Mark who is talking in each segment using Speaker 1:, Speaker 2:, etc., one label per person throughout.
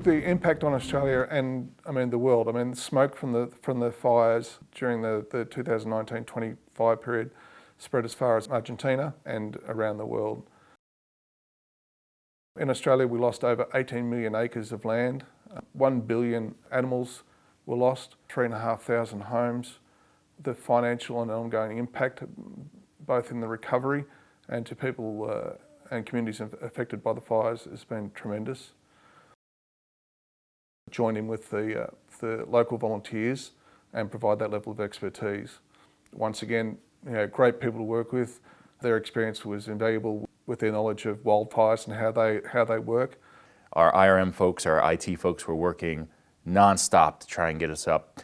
Speaker 1: The impact on Australia and the world. Smoke from the fires during the 2019-25 period spread as far as Argentina and around the world. In Australia, we lost over 18 million acres of land. 1 billion animals were lost, 3,500 homes. The financial and ongoing impact, both in the recovery and to people and communities affected by the fires, has been tremendous. Join in with the local volunteers and provide that level of expertise. Once again, great people to work with. Their experience was invaluable with their knowledge of wildfires and how they work.
Speaker 2: Our IRM folks, our IT folks were working nonstop to try and get us up.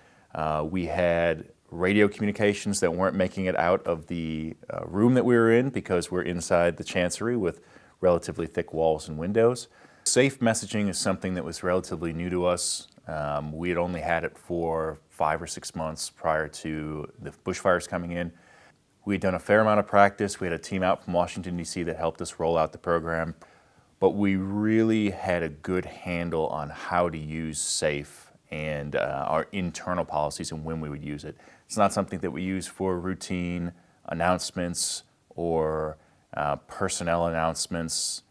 Speaker 2: We had radio communications that weren't making it out of the room that we were in because we're inside the chancery with relatively thick walls and windows. Safe messaging is something that was relatively new to us. We had only had it for 5 or 6 months prior to the bushfires coming in. We'd done a fair amount of practice. We had a team out from Washington, D.C. that helped us roll out the program. But we really had a good handle on how to use SAFE and our internal policies and when we would use it. It's not something that we use for routine announcements or personnel announcements.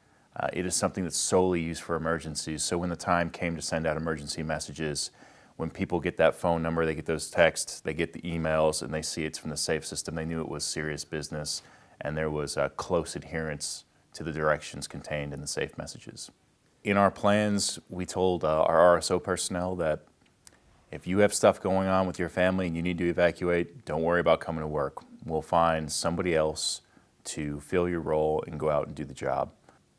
Speaker 2: It is something that's solely used for emergencies. So when the time came to send out emergency messages, when people get that phone number, they get those texts, they get the emails, and they see it's from the SAFE system, they knew it was serious business, and there was close adherence to the directions contained in the SAFE messages. In our plans, we told our RSO personnel that if you have stuff going on with your family and you need to evacuate, don't worry about coming to work. We'll find somebody else to fill your role and go out and do the job.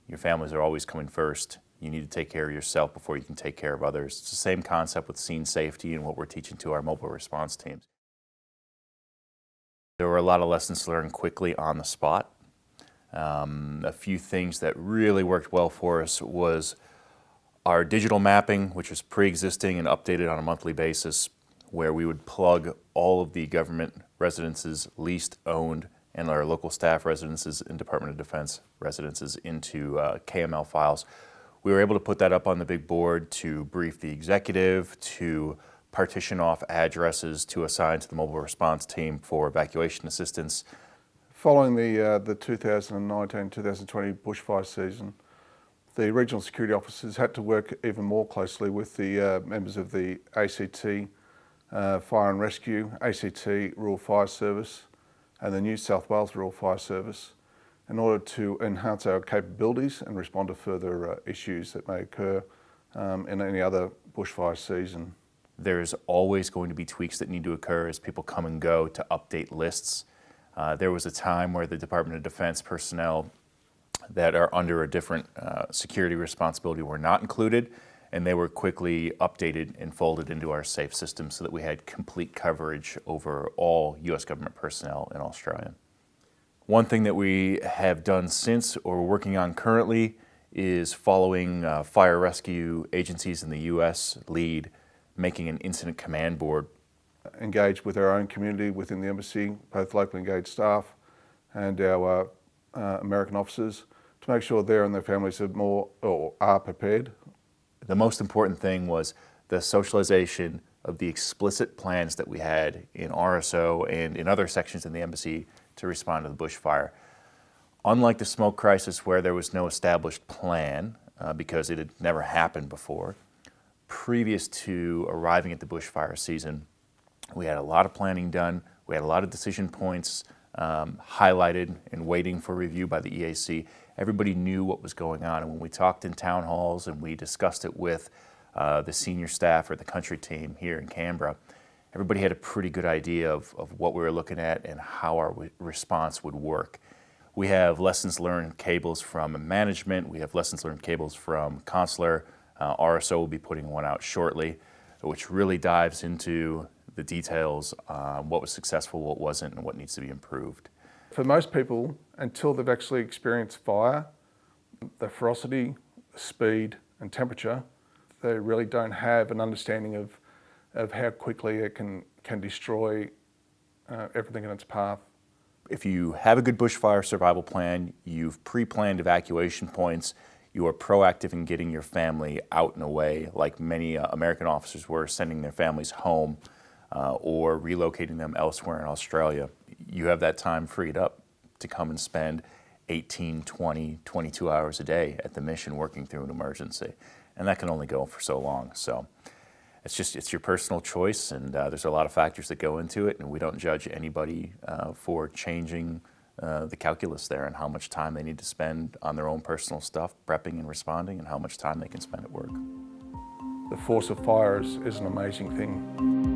Speaker 2: Your families are always coming first. You need to take care of yourself before you can take care of others. It's the same concept with scene safety and what we're teaching to our mobile response teams. There were a lot of lessons learned quickly on the spot. A few things that really worked well for us was our digital mapping, which was pre-existing and updated on a monthly basis, where we would plug all of the government residences, leased, owned, and our local staff residences and Department of Defense residences into KML files. We were able to put that up on the big board to brief the executive, to partition off addresses to assign to the mobile response team for evacuation assistance.
Speaker 1: Following the 2019-2020 bushfire season, the regional security officers had to work even more closely with the members of the ACT Fire and Rescue, ACT Rural Fire Service, and the New South Wales Rural Fire Service in order to enhance our capabilities and respond to further issues that may occur in any other bushfire season.
Speaker 2: There's always going to be tweaks that need to occur as people come and go to update lists. There was a time where the Department of Defense personnel that are under a different security responsibility were not included, and they were quickly updated and folded into our SAFE system so that we had complete coverage over all U.S. government personnel in Australia. One thing that we have done since or we're working on currently is following fire rescue agencies in the U.S. lead, making an incident command board.
Speaker 1: Engage with our own community within the embassy, both locally engaged staff and our American officers, to make sure they and their families are prepared.
Speaker 2: The most important thing was the socialization of the explicit plans that we had in RSO and in other sections in the embassy to respond to the bushfire. Unlike the smoke crisis where there was no established plan because it had never happened before, previous to arriving at the bushfire season, we had a lot of planning done. We had a lot of decision points highlighted and waiting for review by the EAC. Everybody knew what was going on, and when we talked in town halls and we discussed it with the senior staff or the country team here in Canberra, everybody had a pretty good idea of what we were looking at and how our response would work. We have lessons learned cables from management. We have lessons learned cables from Consular. RSO will be putting one out shortly, which really dives into the details on what was successful, what wasn't, and what needs to be improved.
Speaker 1: For most people, until they've actually experienced fire, the ferocity, speed, and temperature, they really don't have an understanding of how quickly it can destroy everything in its path.
Speaker 2: If you have a good bushfire survival plan, you've pre-planned evacuation points, you are proactive in getting your family out and away, like many American officers were, sending their families home or relocating them elsewhere in Australia. You have that time freed up to come and spend 18, 20, 22 hours a day at the mission working through an emergency. And that can only go for so long. So it's your personal choice, and there's a lot of factors that go into it, and we don't judge anybody for changing the calculus there and how much time they need to spend on their own personal stuff, prepping and responding, and how much time they can spend at work.
Speaker 1: The force of fire is an amazing thing.